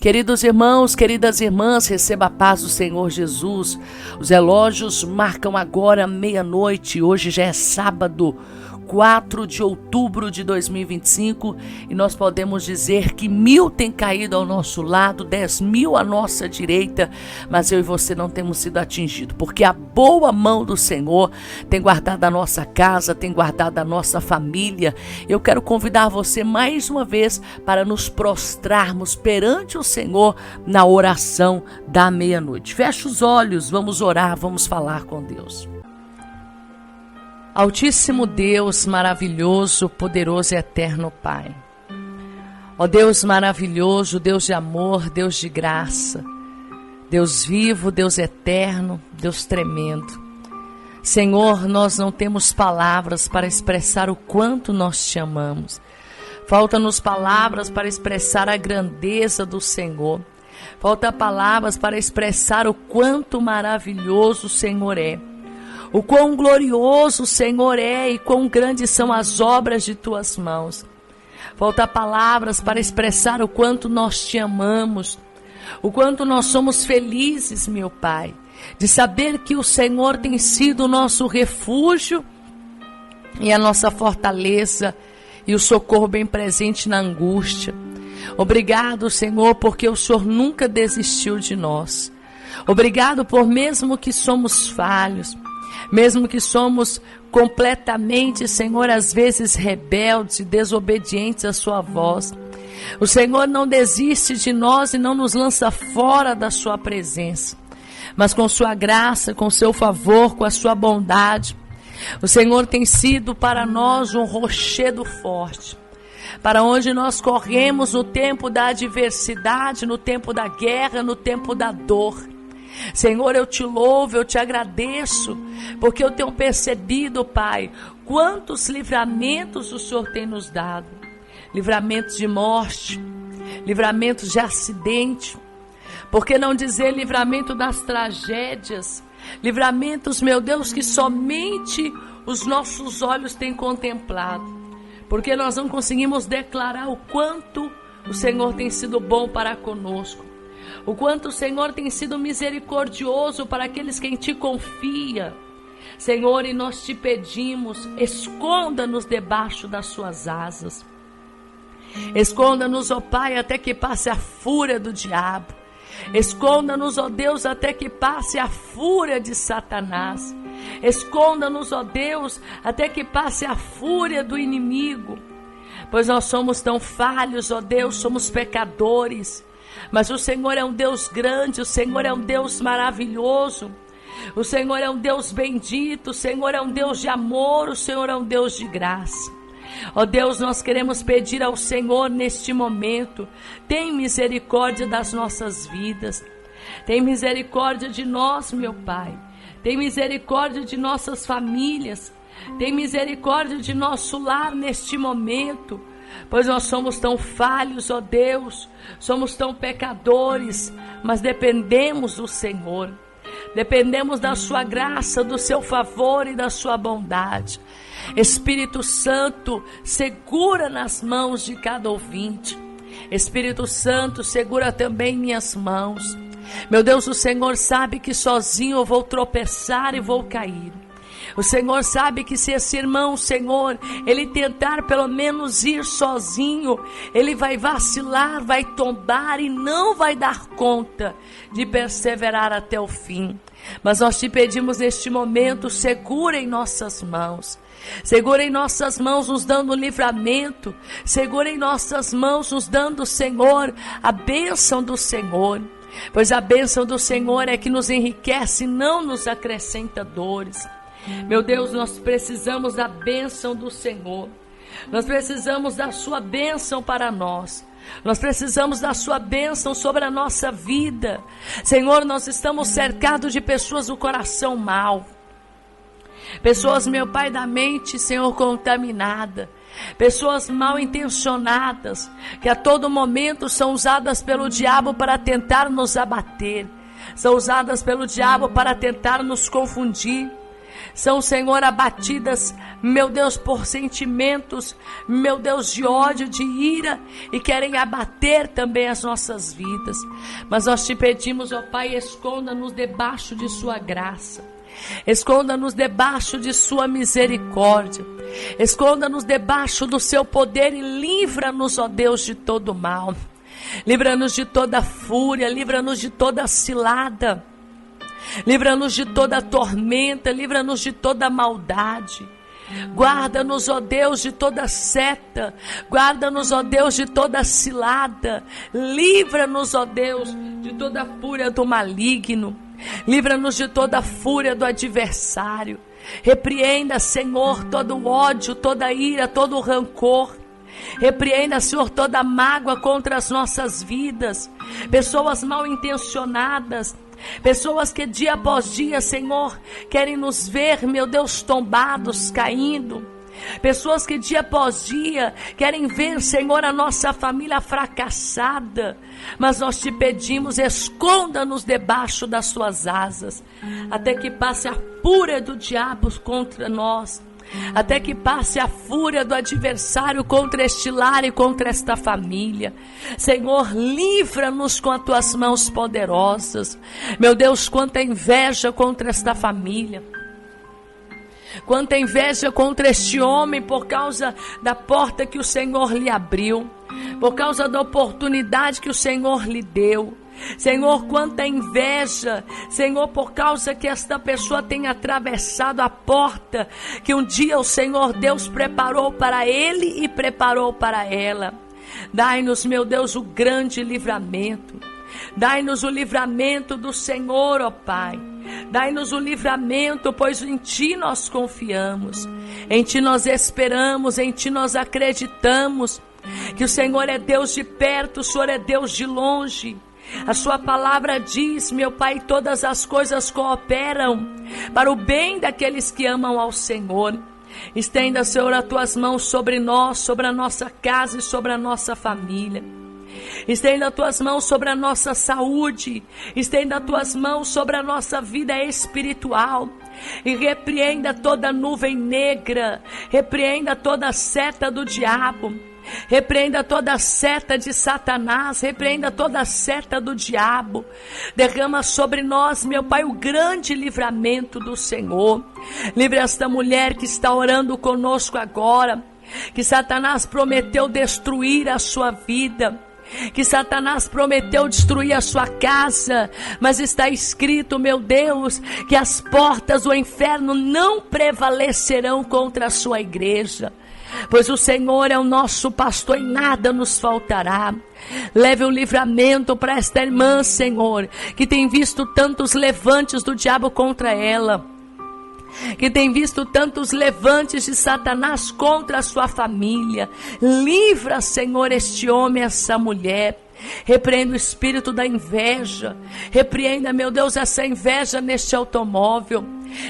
Queridos irmãos, queridas irmãs, receba a paz do Senhor Jesus. Os relógios marcam agora meia-noite. Hoje já é sábado, 4 de outubro de 2025, e nós podemos dizer que 1.000 tem caído ao nosso lado, 10.000 à nossa direita, mas eu e você não temos sido atingidos, porque a boa mão do Senhor tem guardado a nossa casa, tem guardado a nossa família. Eu quero convidar você mais uma vez para nos prostrarmos perante o Senhor na oração da meia-noite. Feche os olhos, vamos orar, vamos falar com Deus. Altíssimo Deus, maravilhoso, poderoso e eterno Pai. Ó Deus maravilhoso, Deus de amor, Deus de graça, Deus vivo, Deus eterno, Deus tremendo. Senhor, nós não temos palavras para expressar o quanto nós te amamos. Faltam-nos palavras para expressar a grandeza do Senhor. Faltam palavras para expressar o quanto maravilhoso o Senhor é. O quão glorioso o Senhor é e quão grandes são as obras de tuas mãos. Falta palavras para expressar o quanto nós te amamos, o quanto nós somos felizes, meu Pai, de saber que o Senhor tem sido o nosso refúgio e a nossa fortaleza e o socorro bem presente na angústia. Obrigado, Senhor, porque o Senhor nunca desistiu de nós. Obrigado por mesmo que somos falhos, mesmo que somos completamente, Senhor, às vezes rebeldes e desobedientes à sua voz, o Senhor não desiste de nós e não nos lança fora da sua presença, mas com sua graça, com seu favor, com a sua bondade, o Senhor tem sido para nós um rochedo forte, para onde nós corremos no tempo da adversidade, no tempo da guerra, no tempo da dor. Senhor, eu te louvo, eu te agradeço, porque eu tenho percebido, Pai, quantos livramentos o Senhor tem nos dado. Livramentos de morte, livramentos de acidente, por que não dizer livramento das tragédias, livramentos, meu Deus, que somente os nossos olhos têm contemplado, porque nós não conseguimos declarar o quanto o Senhor tem sido bom para conosco. O quanto o Senhor tem sido misericordioso para aqueles que em Ti confia. Senhor, e nós te pedimos, esconda-nos debaixo das suas asas. Esconda-nos, ó Pai, até que passe a fúria do diabo. Esconda-nos, ó Deus, até que passe a fúria de Satanás. Esconda-nos, ó Deus, até que passe a fúria do inimigo. Pois nós somos tão falhos, ó Deus, somos pecadores. Mas o Senhor é um Deus grande, o Senhor é um Deus maravilhoso, o Senhor é um Deus bendito, o Senhor é um Deus de amor, o Senhor é um Deus de graça. Ó Deus, nós queremos pedir ao Senhor neste momento, tem misericórdia das nossas vidas, tem misericórdia de nós, meu Pai, tem misericórdia de nossas famílias, tem misericórdia de nosso lar neste momento, pois nós somos tão falhos, ó Deus, somos tão pecadores, mas dependemos do Senhor, dependemos da sua graça, do seu favor e da sua bondade. Espírito Santo, segura nas mãos de cada ouvinte. Espírito Santo, segura também minhas mãos. Meu Deus, o Senhor sabe que sozinho eu vou tropeçar e vou cair. O Senhor sabe que se esse irmão, Senhor, ele tentar pelo menos ir sozinho, ele vai vacilar, vai tombar e não vai dar conta de perseverar até o fim. Mas nós te pedimos neste momento, segura em nossas mãos. Segura em nossas mãos, nos dando livramento. Segura em nossas mãos, nos dando, Senhor, a bênção do Senhor. Pois a bênção do Senhor é que nos enriquece e não nos acrescenta dores. Meu Deus, nós precisamos da bênção do Senhor. Nós precisamos da sua bênção para nós. Nós precisamos da sua bênção sobre a nossa vida. Senhor, nós estamos cercados de pessoas do coração mau. Pessoas, meu Pai, da mente, Senhor, contaminada. Pessoas mal intencionadas, que a todo momento são usadas pelo diabo para tentar nos abater. São usadas pelo diabo para tentar nos confundir. são, Senhor, abatidas, meu Deus, por sentimentos, meu Deus, de ódio, de ira, e querem abater também as nossas vidas. Mas nós te pedimos, ó Pai, esconda-nos debaixo de sua graça. Esconda-nos debaixo de sua misericórdia. Esconda-nos debaixo do seu poder e livra-nos, ó Deus, de todo mal. Livra-nos de toda fúria, livra-nos de toda cilada. Livra-nos de toda tormenta, livra-nos de toda maldade. Guarda-nos, ó Deus, de toda seta. Guarda-nos, ó Deus, de toda cilada. Livra-nos, ó Deus, de toda fúria do maligno. Livra-nos de toda fúria do adversário. Repreenda, Senhor, todo o ódio, toda a ira, todo o rancor. Repreenda, Senhor, toda mágoa contra as nossas vidas. Pessoas mal intencionadas, pessoas que dia após dia, Senhor, querem nos ver, meu Deus, tombados, caindo. Pessoas que dia após dia querem ver, Senhor, a nossa família fracassada. Mas nós te pedimos, esconda-nos debaixo das suas asas, até que passe a fúria do diabo contra nós, até que passe a fúria do adversário contra este lar e contra esta família. Senhor, livra-nos com as tuas mãos poderosas. Meu Deus, quanta inveja contra esta família, quanta inveja contra este homem por causa da porta que o Senhor lhe abriu, por causa da oportunidade que o Senhor lhe deu. Senhor, quanta inveja, Senhor, por causa que esta pessoa tem atravessado a porta que um dia o Senhor Deus preparou para ele e preparou para ela. Dai-nos, meu Deus, o grande livramento. Dai-nos o livramento do Senhor, ó Pai. Dai-nos o livramento, pois em Ti nós confiamos, em Ti nós esperamos, em Ti nós acreditamos que o Senhor é Deus de perto, o Senhor é Deus de longe. A sua palavra diz, meu Pai, todas as coisas cooperam para o bem daqueles que amam ao Senhor. Estenda, Senhor, as tuas mãos sobre nós, sobre a nossa casa e sobre a nossa família. Estenda as tuas mãos sobre a nossa saúde. Estenda as tuas mãos sobre a nossa vida espiritual. E repreenda toda nuvem negra. Repreenda toda seta do diabo. Repreenda toda seta de Satanás. Repreenda toda seta do diabo. Derrama sobre nós, meu Pai, o grande livramento do Senhor. Livre esta mulher que está orando conosco agora, que Satanás prometeu destruir a sua vida, que Satanás prometeu destruir a sua casa, mas está escrito, meu Deus, que as portas do inferno não prevalecerão contra a sua igreja, pois o Senhor é o nosso pastor e nada nos faltará. Leve o livramento para esta irmã, Senhor, que tem visto tantos levantes do diabo contra ela, que tem visto tantos levantes de Satanás contra a sua família. Livra, Senhor, este homem, essa mulher. Repreenda o espírito da inveja. Repreenda, meu Deus, essa inveja neste automóvel,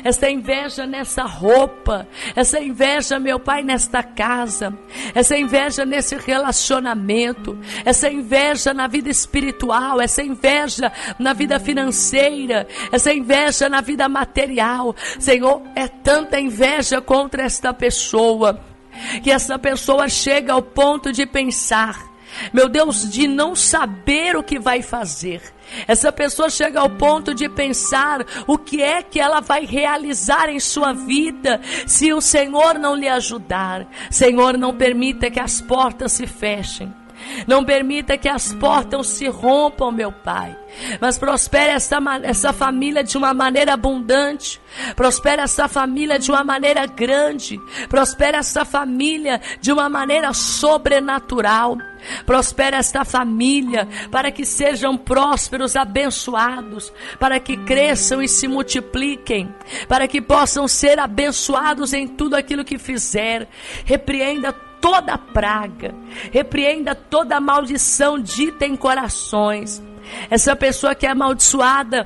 essa inveja nessa roupa, essa inveja, meu Pai, nesta casa, essa inveja nesse relacionamento, essa inveja na vida espiritual, essa inveja na vida financeira, essa inveja na vida material. Senhor, é tanta inveja contra esta pessoa, que essa pessoa chega ao ponto de pensar, meu Deus, de não saber o que vai fazer. Essa pessoa chega ao ponto de pensar o que é que ela vai realizar em sua vida se o Senhor não lhe ajudar. Senhor, não permita que as portas se fechem. Não permita que as portas se rompam, meu Pai. Mas prospere essa família de uma maneira abundante. Prospere essa família de uma maneira grande. Prospere essa família de uma maneira sobrenatural. Prospere esta família para que sejam prósperos, abençoados, para que cresçam e se multipliquem, para que possam ser abençoados em tudo aquilo que fizer. Repreenda toda praga, repreenda toda maldição dita em corações. Essa pessoa que é amaldiçoada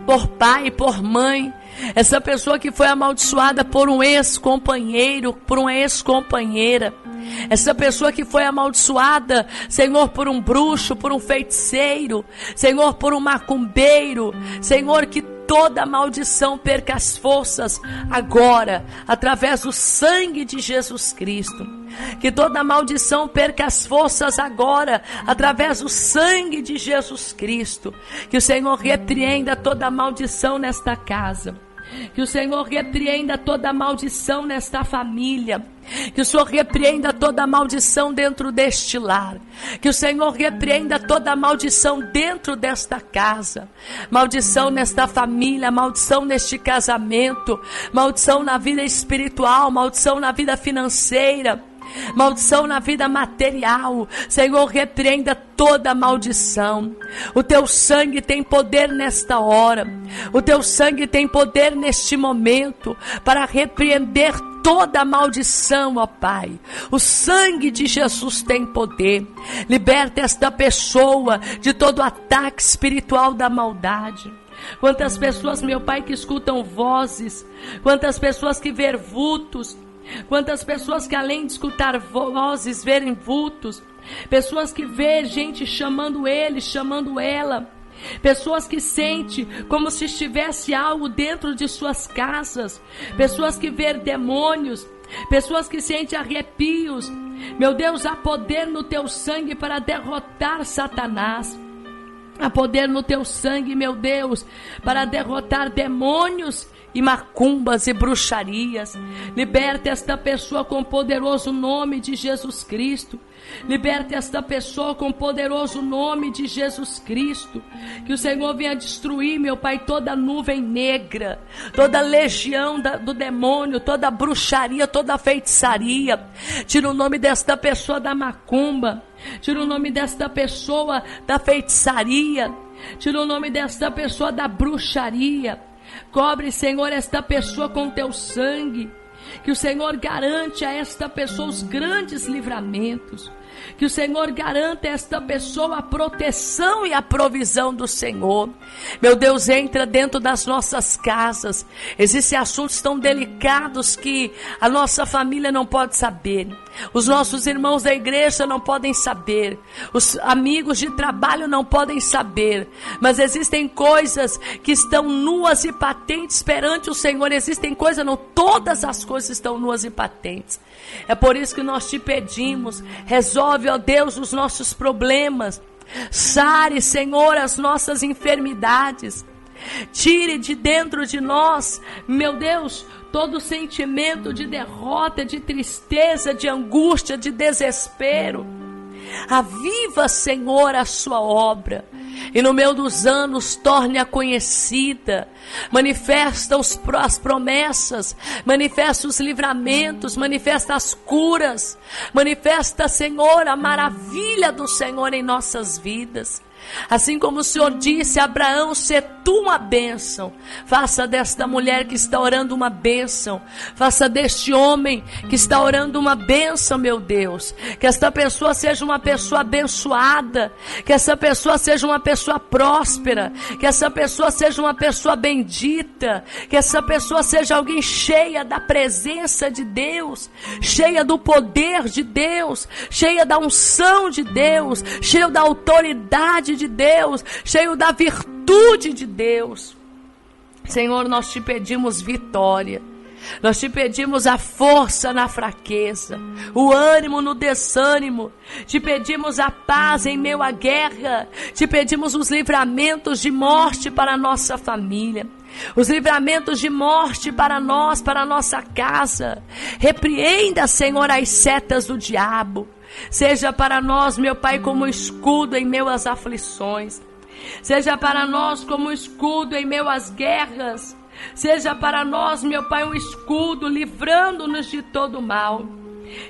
por pai, por mãe, essa pessoa que foi amaldiçoada por um ex-companheiro, por uma ex-companheira, essa pessoa que foi amaldiçoada, Senhor, por um bruxo, por um feiticeiro, Senhor, por um macumbeiro, Senhor, que toda maldição perca as forças agora, através do sangue de Jesus Cristo. Que toda maldição perca as forças agora, através do sangue de Jesus Cristo. Que o Senhor repreenda toda maldição nesta casa. Que o Senhor repreenda toda maldição nesta família. Que o Senhor repreenda toda maldição dentro deste lar. Que o Senhor repreenda toda maldição dentro desta casa. Maldição nesta família, maldição neste casamento, maldição na vida espiritual, maldição na vida financeira, maldição na vida material. Senhor, repreenda toda maldição. O teu sangue tem poder nesta hora. O teu sangue tem poder neste momento para repreender toda maldição, ó Pai. O sangue de Jesus tem poder. Liberta esta pessoa de todo ataque espiritual da maldade. Quantas pessoas, meu Pai, que escutam vozes, quantas pessoas que veem vultos, quantas pessoas que além de escutar vozes, verem vultos, pessoas que vê gente chamando ele, chamando ela, pessoas que sentem como se estivesse algo dentro de suas casas, pessoas que vê demônios, pessoas que sentem arrepios. Meu Deus, há poder no teu sangue para derrotar Satanás. Há poder no teu sangue, meu Deus, para derrotar demônios e macumbas e bruxarias. Liberta esta pessoa com o poderoso nome de Jesus Cristo. Liberta esta pessoa com o poderoso nome de Jesus Cristo. Que o Senhor venha destruir, meu Pai, toda nuvem negra, toda legião do demônio, toda bruxaria, toda feitiçaria. Tira o nome desta pessoa da macumba. Tira o nome desta pessoa da feitiçaria. Tira o nome desta pessoa da bruxaria. Cobre, Senhor, esta pessoa com teu sangue. Que o Senhor garante a esta pessoa os grandes livramentos. Que o Senhor garanta a esta pessoa a proteção e a provisão do Senhor. Meu Deus, entra dentro das nossas casas. Existem assuntos tão delicados que a nossa família não pode saber. Os nossos irmãos da igreja não podem saber. Os amigos de trabalho não podem saber. Mas existem coisas que estão nuas e patentes perante o Senhor. Existem coisas, não todas as coisas estão nuas e patentes. É por isso que nós te pedimos, resolve, ó Deus, os nossos problemas. Sare, Senhor, as nossas enfermidades. Tire de dentro de nós, meu Deus, todo sentimento de derrota, de tristeza, de angústia, de desespero. Aviva, Senhor, a sua obra. E no meio dos anos torne-a conhecida. Manifesta as promessas, manifesta os livramentos, manifesta as curas. Manifesta, Senhor, a maravilha do Senhor em nossas vidas. Assim como o Senhor disse a Abraão, se tu uma bênção, faça desta mulher que está orando uma bênção, faça deste homem que está orando uma bênção, meu Deus, que esta pessoa seja uma pessoa abençoada, que essa pessoa seja uma pessoa próspera, que essa pessoa seja uma pessoa bendita, que essa pessoa seja alguém cheia da presença de Deus, cheia do poder de Deus, cheia da unção de Deus, cheia da autoridade de Deus, cheio da virtude de Deus. Senhor, nós te pedimos vitória. Nós te pedimos a força na fraqueza, o ânimo no desânimo. Te pedimos a paz em meio à guerra. Te pedimos os livramentos de morte para a nossa família, os livramentos de morte para nós, para a nossa casa. Repreenda, Senhor, as setas do diabo. Seja para nós, meu Pai, como escudo em meio às aflições. Seja para nós como escudo em meio às guerras. Seja para nós, meu Pai, um escudo, livrando-nos de todo mal.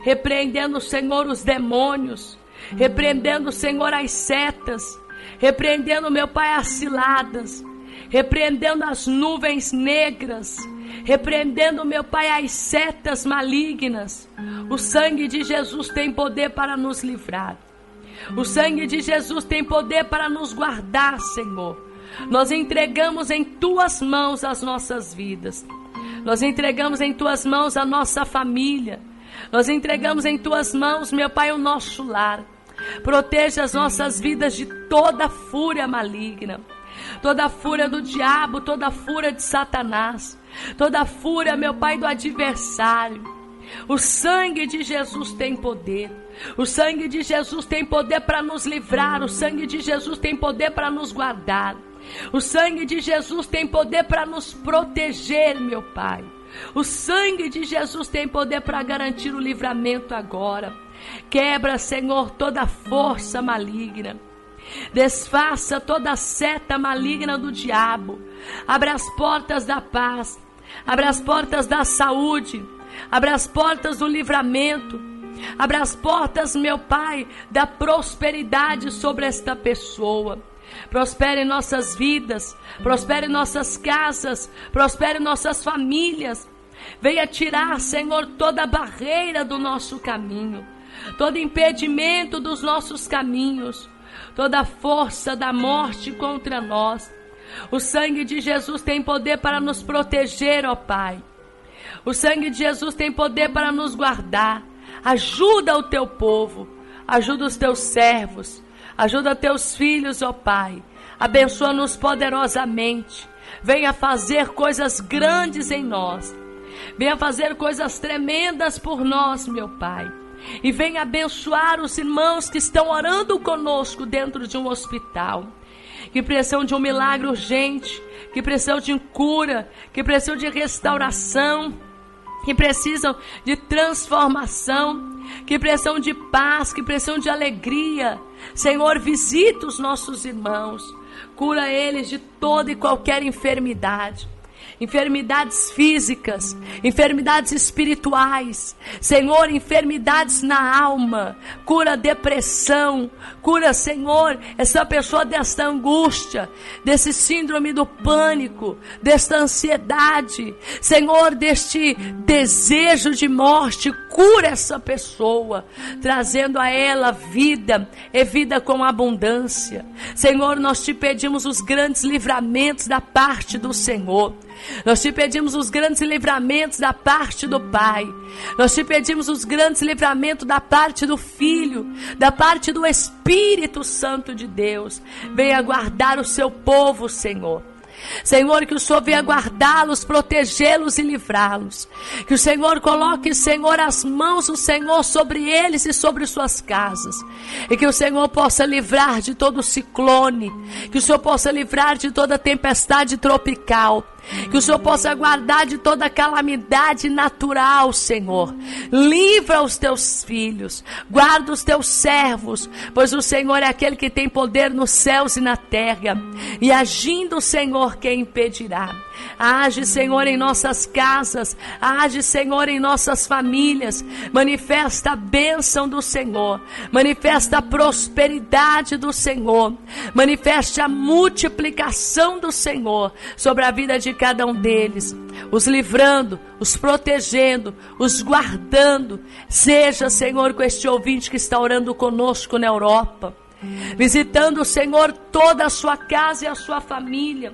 Repreendendo, Senhor, os demônios. Repreendendo, Senhor, as setas. Repreendendo, meu Pai, as ciladas. Repreendendo as nuvens negras. Repreendendo, meu Pai, as setas malignas. O sangue de Jesus tem poder para nos livrar. O sangue de Jesus tem poder para nos guardar, Senhor. Nós entregamos em Tuas mãos as nossas vidas. Nós entregamos em Tuas mãos a nossa família. Nós entregamos em Tuas mãos, meu Pai, o nosso lar. Proteja as nossas vidas de toda fúria maligna. toda a fúria do diabo, toda a fúria de Satanás, toda a fúria, meu Pai, do adversário. O sangue de Jesus tem poder. O sangue de Jesus tem poder para nos livrar. O sangue de Jesus tem poder para nos guardar. O sangue de Jesus tem poder para nos proteger, meu Pai. O sangue de Jesus tem poder para garantir o livramento agora. Quebra, Senhor, toda força maligna. Desfaça toda seta maligna do diabo. Abra as portas da paz. Abra as portas da saúde. Abra as portas do livramento. Abra as portas, meu Pai, da prosperidade sobre esta pessoa. Prospere nossas vidas, prospere nossas casas, prospere nossas famílias. Venha tirar, Senhor, toda barreira do nosso caminho, todo impedimento dos nossos caminhos, toda força da morte contra nós. O sangue de Jesus tem poder para nos proteger, ó Pai. O sangue de Jesus tem poder para nos guardar. Ajuda o teu povo, ajuda os teus servos, ajuda teus filhos, ó Pai. Abençoa-nos poderosamente. Venha fazer coisas grandes em nós. Venha fazer coisas tremendas por nós, meu Pai. E venha abençoar os irmãos que estão orando conosco dentro de um hospital, que precisam de um milagre urgente, que precisam de cura, que precisam de restauração, que precisam de transformação, que precisam de paz, que precisam de alegria. Senhor, visita os nossos irmãos, cura eles de toda e qualquer enfermidade. Enfermidades físicas, enfermidades espirituais, Senhor, enfermidades na alma, cura a depressão, cura, Senhor, essa pessoa desta angústia, desse síndrome do pânico, desta ansiedade, Senhor, deste desejo de morte, cura essa pessoa, trazendo a ela vida, e vida com abundância. Senhor, nós te pedimos os grandes livramentos da parte do Senhor. Nós te pedimos os grandes livramentos da parte do Pai. Nós te pedimos os grandes livramentos da parte do Filho, da parte do Espírito Santo de Deus. Venha guardar o seu povo, Senhor. Senhor, que o Senhor venha guardá-los, protegê-los e livrá-los. Que o Senhor coloque, Senhor, as mãos do Senhor sobre eles e sobre suas casas. E que o Senhor possa livrar de todo ciclone. Que o Senhor possa livrar de toda tempestade tropical. Que o Senhor possa guardar de toda calamidade natural, Senhor. Livra os teus filhos, guarda os teus servos, pois o Senhor é aquele que tem poder nos céus e na terra. E agindo o Senhor, quem impedirá? Age, Senhor, em nossas casas, age, Senhor, em nossas famílias. Manifesta a bênção do Senhor, manifesta a prosperidade do Senhor, manifesta a multiplicação do Senhor sobre a vida de cada um deles, os livrando, os protegendo, os guardando. Seja, Senhor, com este ouvinte que está orando conosco na Europa, visitando, Senhor, toda a sua casa e a sua família.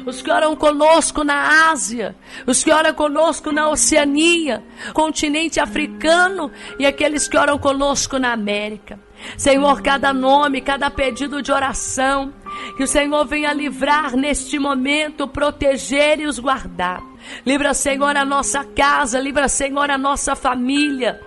Os que oram conosco na Ásia, os que oram conosco na Oceania, continente africano, e aqueles que oram conosco na América. Senhor, cada nome, cada pedido de oração, que o Senhor venha livrar neste momento, proteger e os guardar. Livra, Senhor, a nossa casa, livra, Senhor, a nossa família.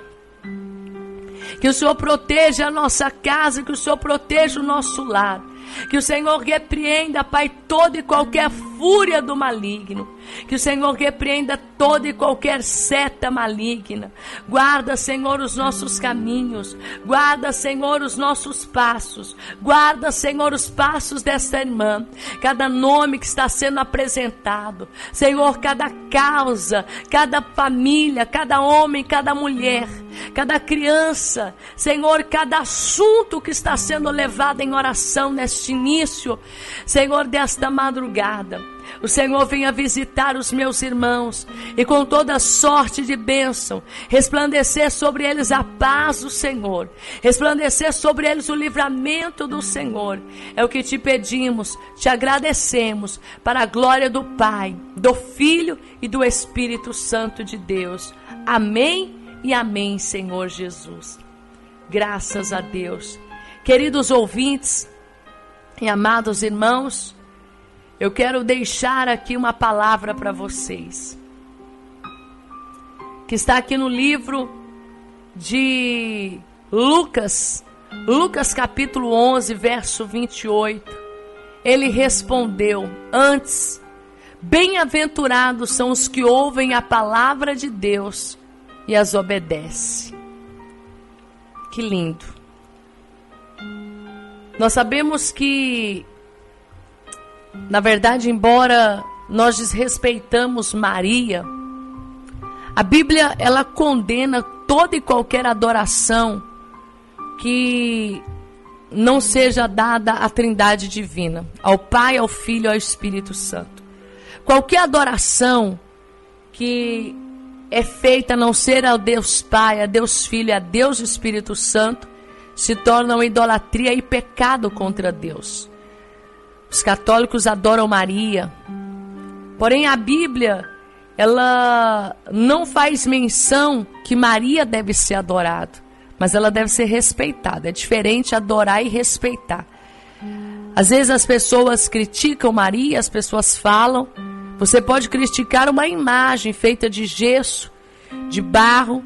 Que o Senhor proteja a nossa casa, que o Senhor proteja o nosso lar. Que o Senhor repreenda, Pai, toda e qualquer fúria do maligno. Que o Senhor repreenda toda e qualquer seta maligna. Guarda, Senhor, os nossos caminhos. Guarda, Senhor, os nossos passos. Guarda, Senhor, os passos desta irmã. Cada nome que está sendo apresentado. Senhor, cada causa, cada família, cada homem, cada mulher, cada criança. Senhor, cada assunto que está sendo levado em oração neste início, Senhor, desta madrugada. O Senhor venha visitar os meus irmãos e com toda sorte de bênção, resplandecer sobre eles a paz do Senhor, resplandecer sobre eles o livramento do Senhor. É o que te pedimos, te agradecemos, para a glória do Pai, do Filho e do Espírito Santo de Deus. Amém e amém, Senhor Jesus. Graças a Deus. Queridos ouvintes e amados irmãos, eu quero deixar aqui uma palavra para vocês, que está aqui no livro de Lucas capítulo 11, verso 28. Ele respondeu: antes, bem-aventurados são os que ouvem a palavra de Deus e as obedecem. Que lindo. Nós sabemos que, na verdade, embora nós desrespeitamos Maria, a Bíblia, ela condena toda e qualquer adoração que não seja dada à Trindade Divina, ao Pai, ao Filho e ao Espírito Santo. Qualquer adoração que é feita a não ser ao Deus Pai, a Deus Filho e a Deus Espírito Santo, se torna uma idolatria e pecado contra Deus. Os católicos adoram Maria, porém a Bíblia, ela não faz menção que Maria deve ser adorada, mas ela deve ser respeitada. É diferente adorar e respeitar. Às vezes as pessoas criticam Maria, as pessoas falam. Você pode criticar uma imagem feita de gesso, de barro,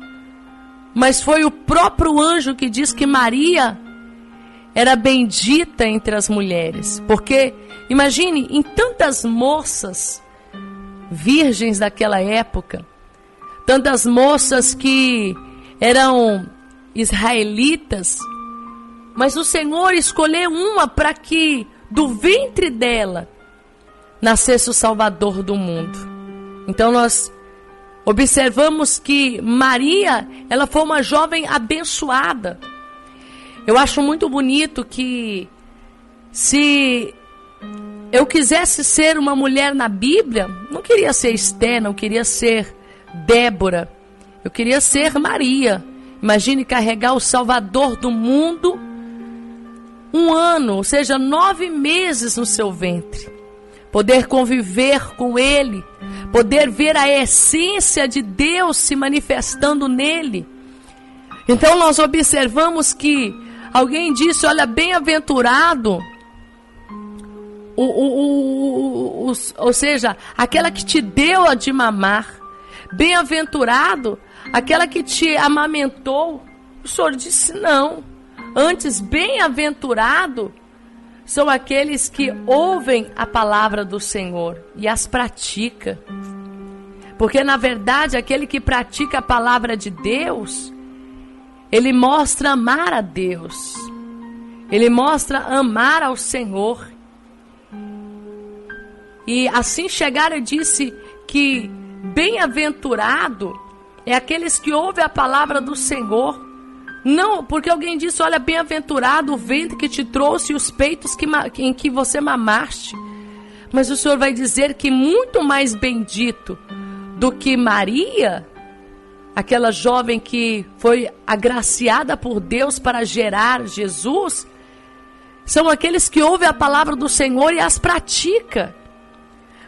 mas foi o próprio anjo que diz que Maria era bendita entre as mulheres. Porque, imagine, em tantas moças virgens daquela época, tantas moças que eram israelitas, mas o Senhor escolheu uma para que do ventre dela nascesse o Salvador do mundo. Então nós observamos que Maria, ela foi uma jovem abençoada. Eu acho muito bonito que, se eu quisesse ser uma mulher na Bíblia, não queria ser Esté, não queria ser Débora, eu queria ser Maria. Imagine carregar o Salvador do mundo 1 ano, ou seja, 9 meses no seu ventre. Poder conviver com Ele, poder ver a essência de Deus se manifestando nele. Então nós observamos que alguém disse: olha, bem-aventurado, ou seja, aquela que te deu a de mamar. Bem-aventurado aquela que te amamentou. O Senhor disse não. Antes, bem-aventurado são aqueles que ouvem a palavra do Senhor e as pratica. Porque, na verdade, aquele que pratica a palavra de Deus, ele mostra amar a Deus. Ele mostra amar ao Senhor. E assim chegaram e disse que bem-aventurado é aqueles que ouvem a palavra do Senhor. Não, porque alguém disse: olha, bem-aventurado o ventre que te trouxe e os peitos em que você mamaste. Mas o Senhor vai dizer que muito mais bendito do que Maria, aquela jovem que foi agraciada por Deus para gerar Jesus, são aqueles que ouvem a palavra do Senhor e as pratica.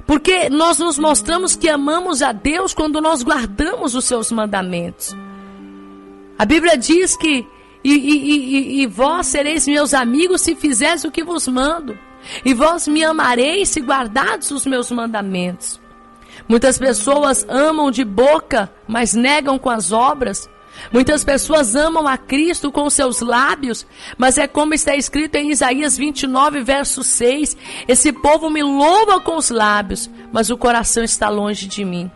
Porque nós nos mostramos que amamos a Deus quando nós guardamos os seus mandamentos. A Bíblia diz que e vós sereis meus amigos se fizeres o que vos mando. E vós me amareis se guardardes os meus mandamentos. Muitas pessoas amam de boca, mas negam com as obras. Muitas pessoas amam a Cristo com seus lábios, mas é como está escrito em Isaías 29, verso 6. Esse povo me louva com os lábios, mas o coração está longe de mim.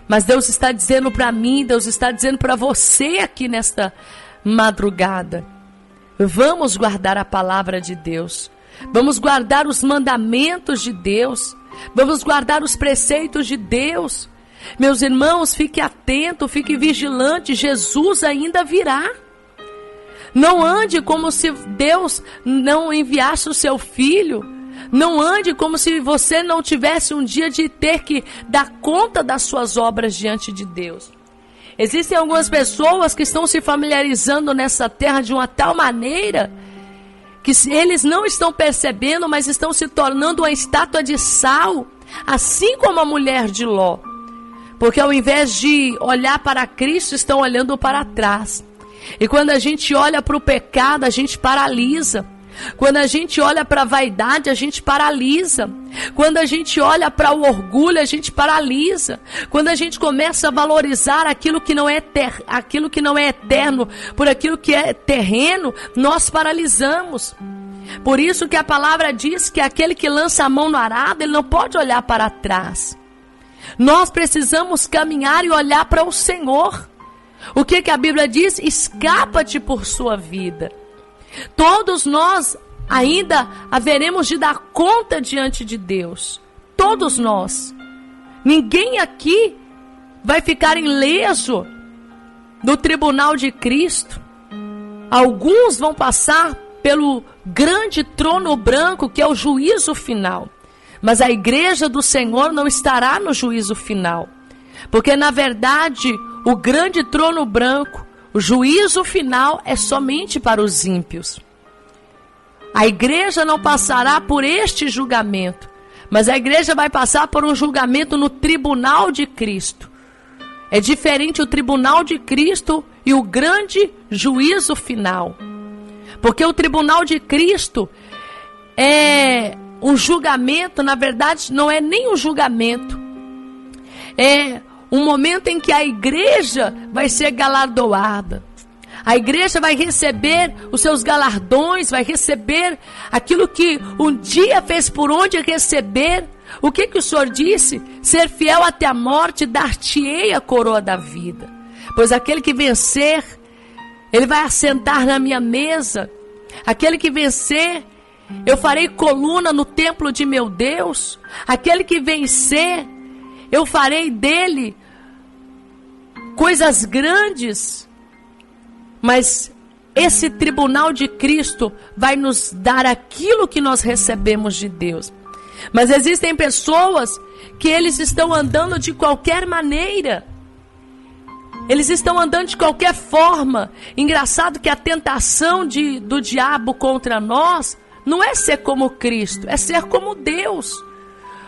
Mas Deus está dizendo para mim, Deus está dizendo para você aqui nesta madrugada: vamos guardar a palavra de Deus. Vamos guardar os mandamentos de Deus. Vamos guardar os preceitos de Deus. Meus irmãos, fique atento, fique vigilante. Jesus ainda virá. Não ande como se Deus não enviasse o seu filho. Não ande como se você não tivesse um dia de ter que dar conta das suas obras diante de Deus. Existem algumas pessoas que estão se familiarizando nessa terra de uma tal maneira que eles não estão percebendo, mas estão se tornando uma estátua de sal, assim como a mulher de Ló. Porque ao invés de olhar para Cristo, estão olhando para trás. E quando a gente olha para o pecado, a gente paralisa. Quando a gente olha para a vaidade, a gente paralisa. Quando a gente olha para o orgulho, a gente paralisa. Quando a gente começa a valorizar aquilo que não é eterno por aquilo que é terreno, nós paralisamos. Por isso que a palavra diz que aquele que lança a mão no arado, ele não pode olhar para trás. Nós precisamos caminhar e olhar para o Senhor. O que a Bíblia diz? Escapa-te por sua vida. Todos nós ainda haveremos de dar conta diante de Deus. Todos nós. Ninguém aqui vai ficar ileso do tribunal de Cristo. Alguns vão passar pelo grande trono branco, que é o juízo final. Mas a igreja do Senhor não estará no juízo final. Porque, na verdade, o grande trono branco, o juízo final é somente para os ímpios. A igreja não passará por este julgamento, mas a igreja vai passar por um julgamento no tribunal de Cristo. É diferente o tribunal de Cristo e o grande juízo final. Porque o tribunal de Cristo é um julgamento, na verdade, não é nem um julgamento. É um momento em que a igreja vai ser galardoada. A igreja vai receber os seus galardões, vai receber aquilo que um dia fez por onde receber. O que o Senhor disse? Ser fiel até a morte, dar-te-ei a coroa da vida. Pois aquele que vencer, ele vai assentar na minha mesa. Aquele que vencer, eu farei coluna no templo de meu Deus. Aquele que vencer, eu farei dele coisas grandes. Mas esse tribunal de Cristo vai nos dar aquilo que nós recebemos de Deus. Mas existem pessoas que eles estão andando de qualquer maneira. Eles estão andando de qualquer forma. Engraçado que a tentação do diabo contra nós não é ser como Cristo, é ser como Deus.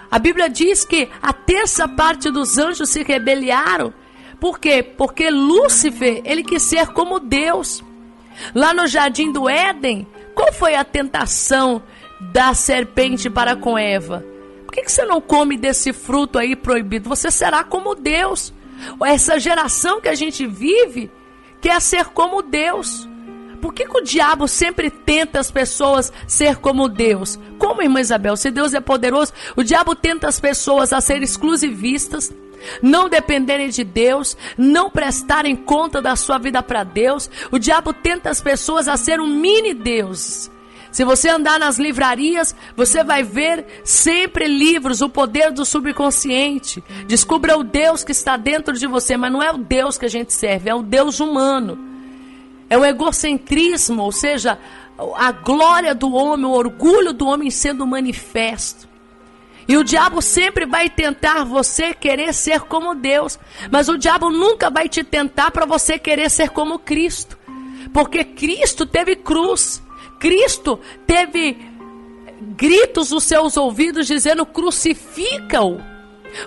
A Bíblia diz que a terça parte dos anjos se rebelaram. Por quê? Porque Lúcifer, ele quis ser como Deus. Lá no jardim do Éden, qual foi a tentação da serpente para com Eva? Por que você não come desse fruto aí proibido? Você será como Deus. Essa geração que a gente vive quer ser como Deus. Por que o diabo sempre tenta as pessoas ser como Deus? Como, irmã Isabel? Se Deus é poderoso, o diabo tenta as pessoas a ser exclusivistas, não dependerem de Deus, não prestarem conta da sua vida para Deus. O diabo tenta as pessoas a ser um mini Deus. Se você andar nas livrarias, você vai ver sempre livros, o poder do subconsciente. Descubra o Deus que está dentro de você, mas não é o Deus que a gente serve, é o Deus humano. É o egocentrismo, ou seja, a glória do homem, o orgulho do homem sendo manifesto. E o diabo sempre vai tentar você querer ser como Deus. Mas o diabo nunca vai te tentar para você querer ser como Cristo. Porque Cristo teve cruz. Cristo teve gritos nos seus ouvidos dizendo: crucifica-o.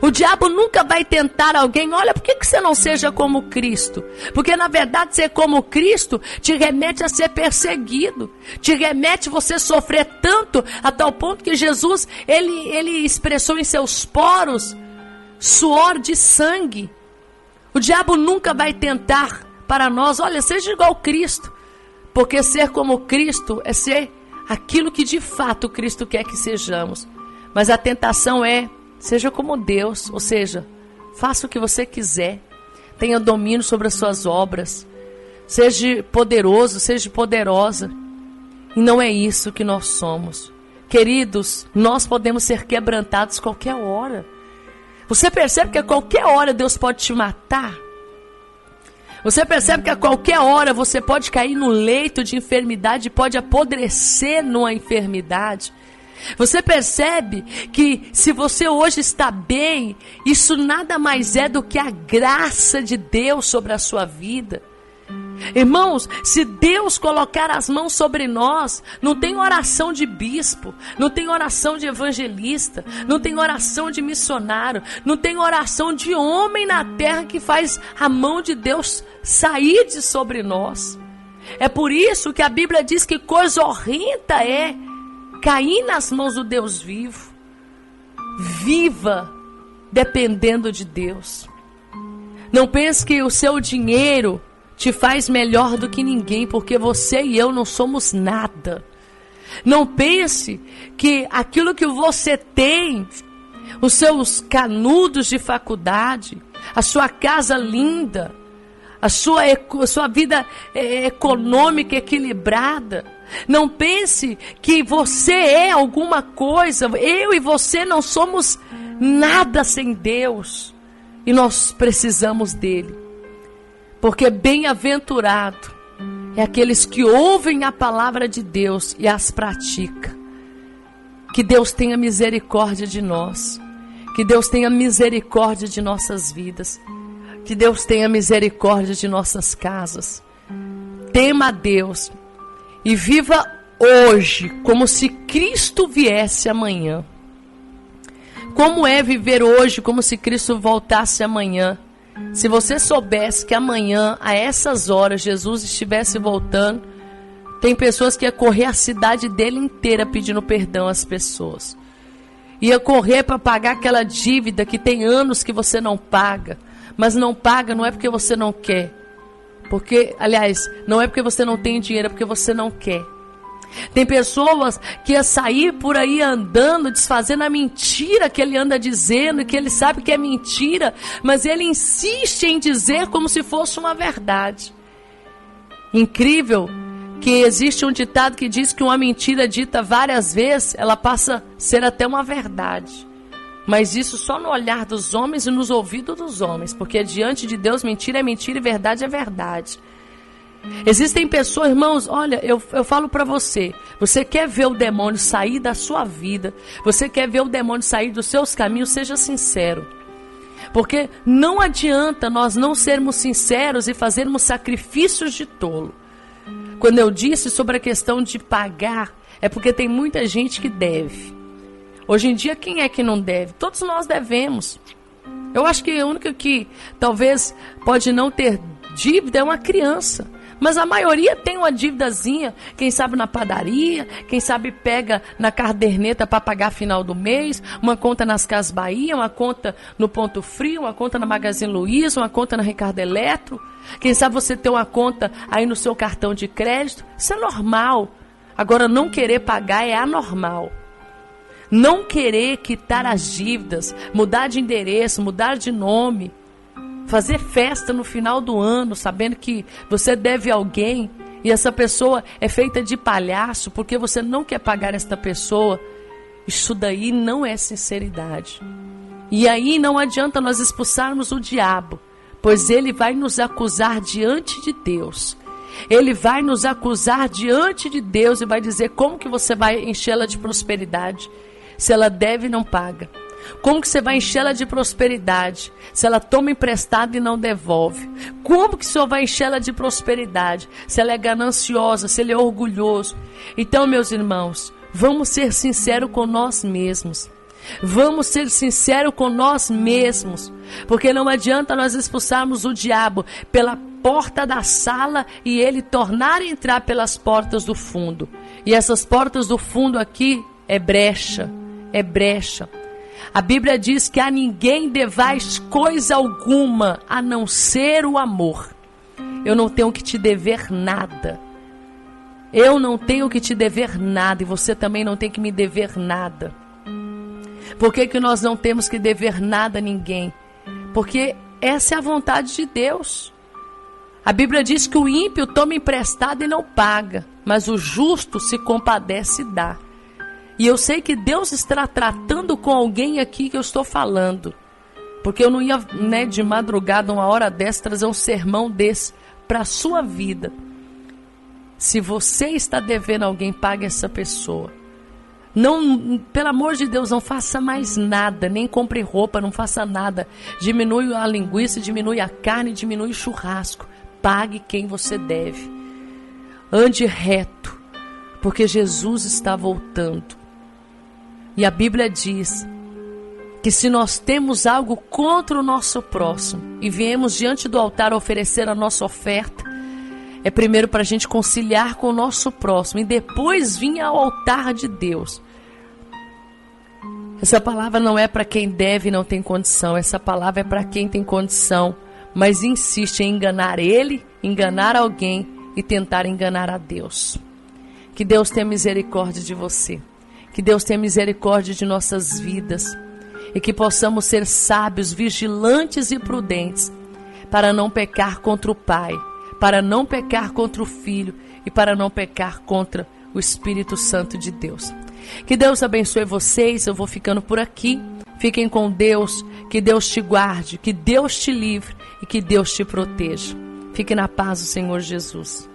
O diabo nunca vai tentar alguém: olha, por que você não seja como Cristo? Porque na verdade ser como Cristo te remete a ser perseguido, te remete a você sofrer tanto, a tal ponto que Jesus, ele expressou em seus poros suor de sangue. O diabo nunca vai tentar para nós: olha, seja igual Cristo. Porque ser como Cristo é ser aquilo que de fato Cristo quer que sejamos. Mas a tentação é: seja como Deus, ou seja, faça o que você quiser, tenha domínio sobre as suas obras, seja poderoso, seja poderosa. E não é isso que nós somos. Queridos, nós podemos ser quebrantados qualquer hora. Você percebe que a qualquer hora Deus pode te matar? Você percebe que a qualquer hora você pode cair no leito de enfermidade, pode apodrecer numa enfermidade? Você percebe que se você hoje está bem, isso nada mais é do que a graça de Deus sobre a sua vida. Irmãos, se Deus colocar as mãos sobre nós, não tem oração de bispo, não tem oração de evangelista, não tem oração de missionário, não tem oração de homem na terra que faz a mão de Deus sair de sobre nós. É por isso que a Bíblia diz que coisa horrenda é cair nas mãos do Deus vivo. Viva dependendo de Deus. Não pense que o seu dinheiro te faz melhor do que ninguém, porque você e eu não somos nada. Não pense que aquilo que você tem, os seus canudos de faculdade, a sua casa linda, a sua vida econômica equilibrada. Não pense que você é alguma coisa. Eu e você não somos nada sem Deus. E nós precisamos dele. Porque bem-aventurado é aqueles que ouvem a palavra de Deus e as praticam. Que Deus tenha misericórdia de nós. Que Deus tenha misericórdia de nossas vidas. Que Deus tenha misericórdia de nossas casas. Tema a Deus e viva hoje como se Cristo viesse amanhã. Como é viver hoje como se Cristo voltasse amanhã? Se você soubesse que amanhã, a essas horas, Jesus estivesse voltando, tem pessoas que iam correr a cidade dele inteira pedindo perdão às pessoas. Ia correr para pagar aquela dívida que tem anos que você não paga. Mas não paga não é porque você não quer. Porque, aliás, não é porque você não tem dinheiro, é porque você não quer. Tem pessoas que iam sair por aí andando, desfazendo a mentira que ele anda dizendo, que ele sabe que é mentira, mas ele insiste em dizer como se fosse uma verdade. Incrível que existe um ditado que diz que uma mentira dita várias vezes, ela passa a ser até uma verdade. Mas isso só no olhar dos homens e nos ouvidos dos homens, porque diante de Deus mentira é mentira e verdade é verdade. Existem pessoas, irmãos, olha, eu falo para você, você quer ver o demônio sair da sua vida, você quer ver o demônio sair dos seus caminhos, seja sincero. Porque não adianta nós não sermos sinceros e fazermos sacrifícios de tolo. Quando eu disse sobre a questão de pagar, é porque tem muita gente que deve. Hoje em dia, quem é que não deve? Todos nós devemos. Eu acho que o único que talvez pode não ter dívida é uma criança. Mas a maioria tem uma dívidazinha, quem sabe na padaria, quem sabe pega na caderneta para pagar final do mês, uma conta nas Casas Bahia, uma conta no Ponto Frio, uma conta na Magazine Luiza, uma conta na Ricardo Eletro. Quem sabe você tem uma conta aí no seu cartão de crédito. Isso é normal. Agora, não querer pagar é anormal. Não querer quitar as dívidas, mudar de endereço, mudar de nome, fazer festa no final do ano, sabendo que você deve a alguém e essa pessoa é feita de palhaço porque você não quer pagar esta pessoa, isso daí não é sinceridade. E aí não adianta nós expulsarmos o diabo, pois ele vai nos acusar diante de Deus. Ele vai nos acusar diante de Deus e vai dizer como que você vai enchê-la de prosperidade se ela deve e não paga. Como que você vai enchê-la de prosperidade se ela toma emprestado e não devolve? Como que o senhor vai enchê-la de prosperidade se ela é gananciosa, se ele é orgulhoso? Então, meus irmãos, vamos ser sinceros com nós mesmos. Vamos ser sinceros com nós mesmos, porque não adianta nós expulsarmos o diabo pela porta da sala e ele tornar a entrar pelas portas do fundo. E essas portas do fundo aqui é brecha, é brecha. A Bíblia diz que a ninguém devais coisa alguma a não ser o amor. Eu não tenho que te dever nada. Eu não tenho que te dever nada e você também não tem que me dever nada. Por que nós não temos que dever nada a ninguém? Porque essa é a vontade de Deus. A Bíblia diz que o ímpio toma emprestado e não paga, mas o justo se compadece e dá. E eu sei que Deus está tratando com alguém aqui que eu estou falando. Porque eu não ia, de madrugada, uma hora dessa, trazer um sermão desse para a sua vida. Se você está devendo a alguém, pague essa pessoa. Não, pelo amor de Deus, não faça mais nada, nem compre roupa, não faça nada. Diminui a linguiça, diminui a carne, diminui o churrasco. Pague quem você deve. Ande reto, porque Jesus está voltando. E a Bíblia diz que se nós temos algo contra o nosso próximo e viemos diante do altar oferecer a nossa oferta, é primeiro para a gente conciliar com o nosso próximo e depois vir ao altar de Deus. Essa palavra não é para quem deve e não tem condição. Essa palavra é para quem tem condição, mas insiste em enganar ele, enganar alguém e tentar enganar a Deus. Que Deus tenha misericórdia de você. Que Deus tenha misericórdia de nossas vidas. E que possamos ser sábios, vigilantes e prudentes para não pecar contra o Pai, para não pecar contra o Filho e para não pecar contra o Espírito Santo de Deus. Que Deus abençoe vocês. Eu vou ficando por aqui. Fiquem com Deus. Que Deus te guarde, que Deus te livre e que Deus te proteja. Fique na paz do Senhor Jesus.